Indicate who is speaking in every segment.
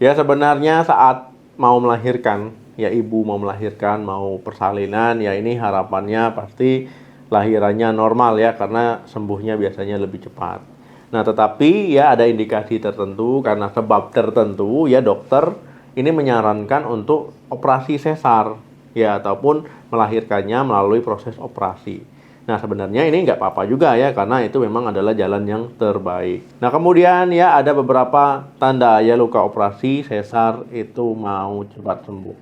Speaker 1: Ya sebenarnya saat mau melahirkan, ya ibu mau melahirkan, mau persalinan, ya ini harapannya pasti lahirannya normal ya, karena sembuhnya biasanya lebih cepat. Nah tetapi ya ada indikasi tertentu, karena sebab tertentu ya dokter ini menyarankan untuk operasi sesar ya, ataupun melahirkannya melalui proses operasi. Nah sebenarnya ini nggak apa-apa juga ya, karena itu memang adalah jalan yang terbaik. Nah kemudian ya ada beberapa tanda ya luka operasi sesar itu mau cepat sembuh.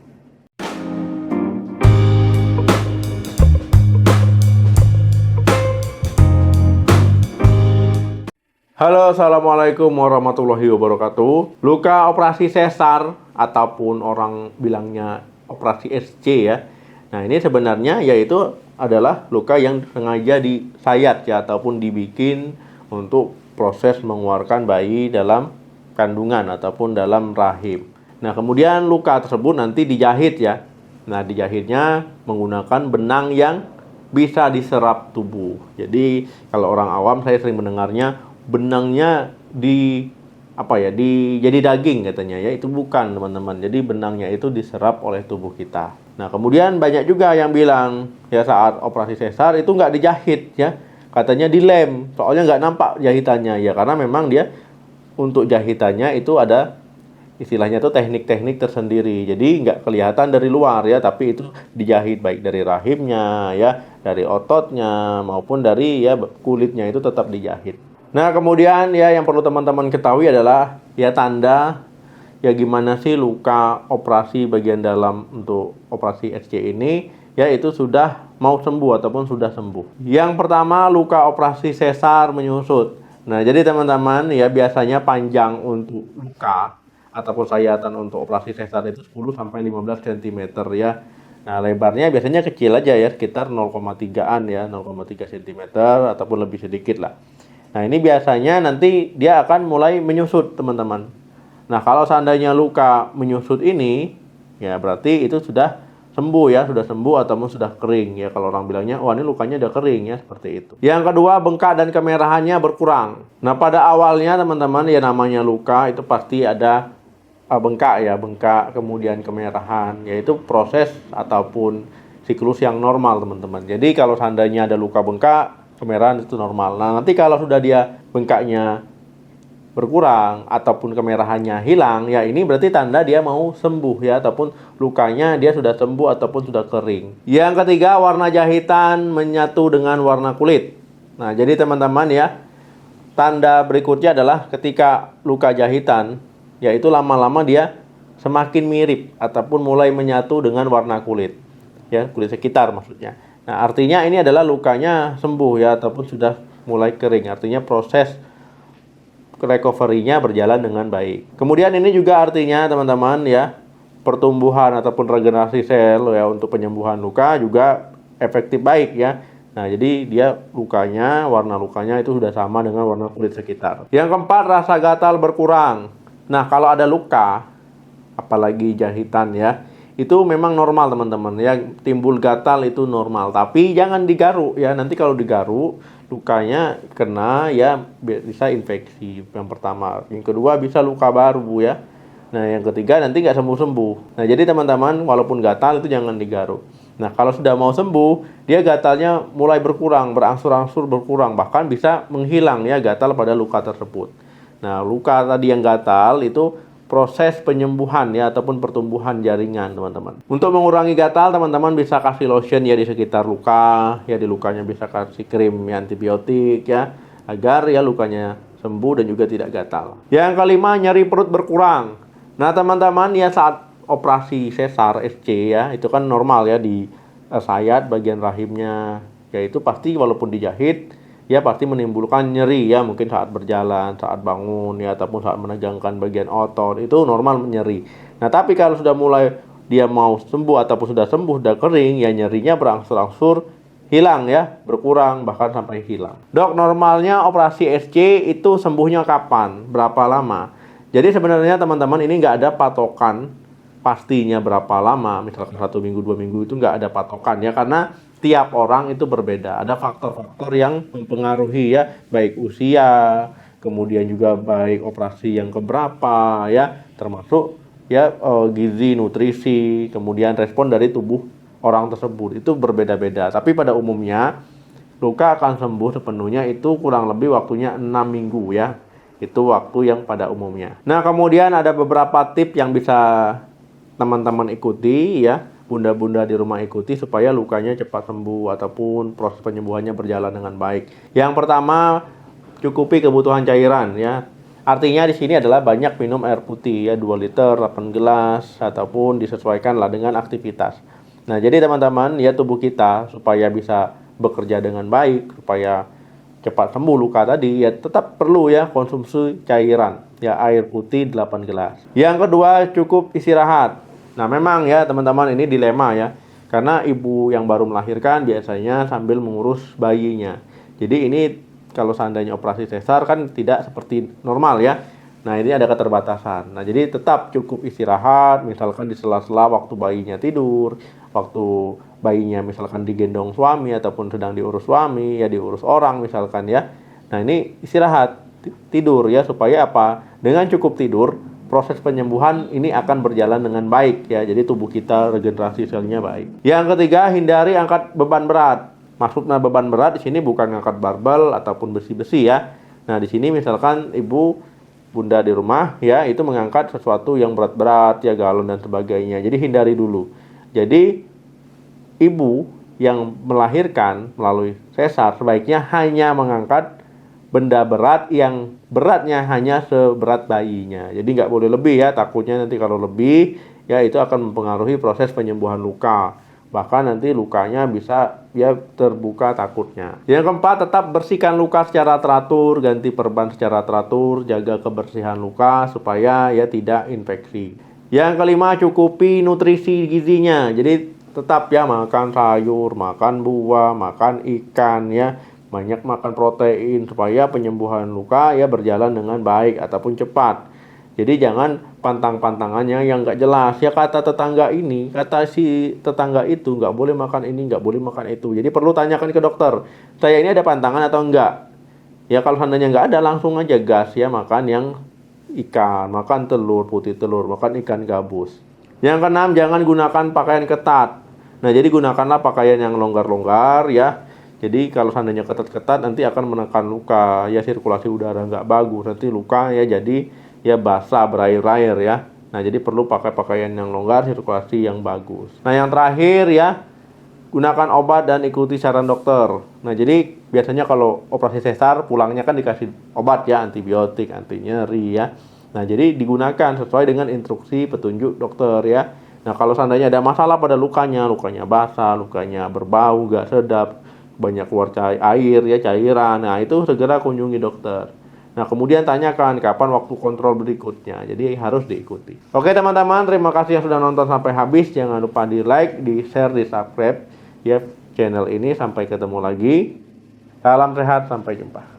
Speaker 1: Halo, assalamualaikum warahmatullahi wabarakatuh. Luka operasi sesar ataupun orang bilangnya operasi SC ya. Nah ini sebenarnya yaitu adalah luka yang sengaja disayat ya, ataupun dibikin untuk proses mengeluarkan bayi dalam kandungan ataupun dalam rahim. Nah kemudian luka tersebut nanti dijahit ya. Nah dijahitnya menggunakan benang yang bisa diserap tubuh. Jadi kalau orang awam saya sering mendengarnya benangnya jadi daging katanya ya. Itu bukan teman-teman. Jadi benangnya itu diserap oleh tubuh kita. Nah kemudian banyak juga yang bilang ya saat operasi sesar itu nggak dijahit ya, katanya dilem, soalnya nggak nampak jahitannya ya, karena memang dia untuk jahitannya itu ada istilahnya tuh teknik-teknik tersendiri, jadi nggak kelihatan dari luar ya, tapi itu dijahit baik dari rahimnya ya, dari ototnya maupun dari ya kulitnya itu tetap dijahit. Nah kemudian ya yang perlu teman-teman ketahui adalah ya tanda ya gimana sih luka operasi bagian dalam untuk operasi SC ini ya itu sudah mau sembuh ataupun sudah sembuh. Yang pertama luka operasi sesar menyusut. Nah jadi teman-teman ya biasanya panjang untuk luka ataupun sayatan untuk operasi sesar itu 10-15 cm ya. Nah lebarnya biasanya kecil aja ya, sekitar 0,3an ya, 0,3 cm ataupun lebih sedikit lah. Nah ini biasanya nanti dia akan mulai menyusut teman-teman. Nah kalau seandainya luka menyusut ini ya berarti itu sudah sembuh ya, sudah sembuh ataupun sudah kering ya. Kalau orang bilangnya wah ini lukanya udah kering ya, seperti itu. Yang kedua, bengkak dan kemerahannya berkurang. Nah pada awalnya teman-teman ya namanya luka itu pasti ada bengkak ya, bengkak kemudian kemerahan, yaitu proses ataupun siklus yang normal teman-teman. Jadi kalau seandainya ada luka bengkak, kemerahan itu normal. Nah nanti kalau sudah dia bengkaknya berkurang ataupun kemerahannya hilang ya, ini berarti tanda dia mau sembuh ya, ataupun lukanya dia sudah sembuh ataupun sudah kering. Yang ketiga, warna jahitan menyatu dengan warna kulit. Nah jadi teman-teman ya, tanda berikutnya adalah ketika luka jahitan yaitu lama-lama dia semakin mirip ataupun mulai menyatu dengan warna kulit ya, kulit sekitar maksudnya. Nah artinya ini adalah lukanya sembuh ya, ataupun sudah mulai kering, artinya proses recovery-nya berjalan dengan baik. Kemudian ini juga artinya teman-teman ya, pertumbuhan ataupun regenerasi sel ya untuk penyembuhan luka juga efektif baik ya. Nah jadi dia lukanya, warna lukanya itu sudah sama dengan warna kulit sekitar. Yang keempat, rasa gatal berkurang. Nah kalau ada luka apalagi jahitan ya, itu memang normal teman-teman ya, timbul gatal itu normal, tapi jangan digaruk ya. Nanti kalau digaruk lukanya kena ya bisa infeksi yang pertama. Yang kedua bisa luka baru ya. Nah yang ketiga nanti nggak sembuh-sembuh. Nah jadi teman-teman walaupun gatal itu jangan digaruk. Nah kalau sudah mau sembuh dia gatalnya mulai berkurang, berangsur-angsur berkurang, bahkan bisa menghilang ya gatal pada luka tersebut. Nah luka tadi yang gatal itu proses penyembuhan ya, ataupun pertumbuhan jaringan teman-teman. Untuk mengurangi gatal teman-teman bisa kasih lotion ya di sekitar luka ya, di lukanya bisa kasih krim ya, antibiotik ya, agar ya lukanya sembuh dan juga tidak gatal. Yang kelima, nyeri perut berkurang. Nah teman-teman ya saat operasi sesar SC ya itu kan normal ya di sayat bagian rahimnya ya, itu pasti walaupun dijahit ya pasti menimbulkan nyeri ya, mungkin saat berjalan, saat bangun ya, ataupun saat menegangkan bagian otot itu normal nyeri. Nah tapi kalau sudah mulai dia mau sembuh ataupun sudah sembuh, sudah kering ya, nyerinya berangsur-angsur hilang ya, berkurang bahkan sampai hilang. Dok, normalnya operasi SC itu sembuhnya kapan? Berapa lama? Jadi sebenarnya teman-teman ini nggak ada patokan pastinya berapa lama, misalkan 1 minggu 2 minggu itu nggak ada patokan ya, karena tiap orang itu berbeda. Ada faktor-faktor yang mempengaruhi ya, baik usia, kemudian juga baik operasi yang keberapa ya, termasuk ya gizi, nutrisi, kemudian respon dari tubuh orang tersebut itu berbeda-beda. Tapi pada umumnya luka akan sembuh sepenuhnya itu kurang lebih waktunya 6 minggu ya. Itu waktu yang pada umumnya. Nah, kemudian ada beberapa tips yang bisa teman-teman ikuti ya, bunda-bunda di rumah ikuti supaya lukanya cepat sembuh ataupun proses penyembuhannya berjalan dengan baik. Yang pertama, cukupi kebutuhan cairan ya. Artinya di sini adalah banyak minum air putih ya, 2 liter, 8 gelas ataupun disesuaikanlah dengan aktivitas. Nah, jadi teman-teman ya, tubuh kita supaya bisa bekerja dengan baik, supaya cepat sembuh luka tadi ya, tetap perlu ya konsumsi cairan ya, air putih 8 gelas. Yang kedua, cukup istirahat. Nah, memang ya teman-teman, ini dilema ya, karena ibu yang baru melahirkan biasanya sambil mengurus bayinya. Jadi ini kalau seandainya operasi sesar kan tidak seperti normal ya. Nah, ini ada keterbatasan. Nah, jadi tetap cukup istirahat, misalkan di sela-sela waktu bayinya tidur, waktu bayinya misalkan digendong suami ataupun sedang diurus suami, ya diurus orang misalkan ya. Nah, ini istirahat, tidur ya, supaya apa? Dengan cukup tidur, proses penyembuhan ini akan berjalan dengan baik ya. Jadi tubuh kita regenerasi selnya baik. Yang ketiga, hindari angkat beban berat. Maksudnya beban berat di sini bukan angkat barbel ataupun besi-besi ya. Nah, di sini misalkan ibu bunda di rumah ya, itu mengangkat sesuatu yang berat-berat ya, galon dan sebagainya. Jadi hindari dulu. Jadi ibu yang melahirkan melalui sesar sebaiknya hanya mengangkat benda berat yang beratnya hanya seberat bayinya. Jadi nggak boleh lebih ya, takutnya nanti kalau lebih ya itu akan mempengaruhi proses penyembuhan luka. Bahkan nanti lukanya bisa ya terbuka takutnya. Yang keempat, tetap bersihkan luka secara teratur, ganti perban secara teratur, jaga kebersihan luka supaya ya tidak infeksi. Yang kelima, cukupi nutrisi gizinya. Jadi tetap ya makan sayur, makan buah, makan ikan ya, banyak makan protein supaya penyembuhan luka ya berjalan dengan baik ataupun cepat. Jadi jangan pantang-pantangannya yang nggak jelas ya, kata tetangga ini, kata si tetangga itu nggak boleh makan ini, nggak boleh makan itu. Jadi perlu tanyakan ke dokter, saya ini ada pantangan atau enggak ya. Kalau seandainya nggak ada, langsung aja gas ya, makan yang ikan, makan telur, putih telur, makan ikan gabus. Yang keenam, jangan gunakan pakaian ketat. Nah, jadi gunakanlah pakaian yang longgar-longgar ya. Jadi kalau seandainya ketat-ketat nanti akan menekan luka ya, sirkulasi udara nggak bagus, nanti luka ya jadi ya basah berair-air ya. Nah, jadi perlu pakai pakaian yang longgar, sirkulasi yang bagus. Nah, yang terakhir ya, gunakan obat dan ikuti saran dokter. Nah, jadi biasanya kalau operasi sesar pulangnya kan dikasih obat ya, antibiotik, anti nyeri ya. Nah, jadi digunakan sesuai dengan instruksi petunjuk dokter ya. Nah, kalau seandainya ada masalah pada lukanya basah, lukanya berbau, gak sedap, banyak keluar air ya, cairan, nah itu segera kunjungi dokter. Nah, kemudian tanyakan kapan waktu kontrol berikutnya. Jadi harus diikuti. Oke teman-teman, terima kasih yang sudah nonton sampai habis. Jangan lupa di like, di share, di subscribe ya channel ini. Sampai ketemu lagi. Salam sehat, sampai jumpa.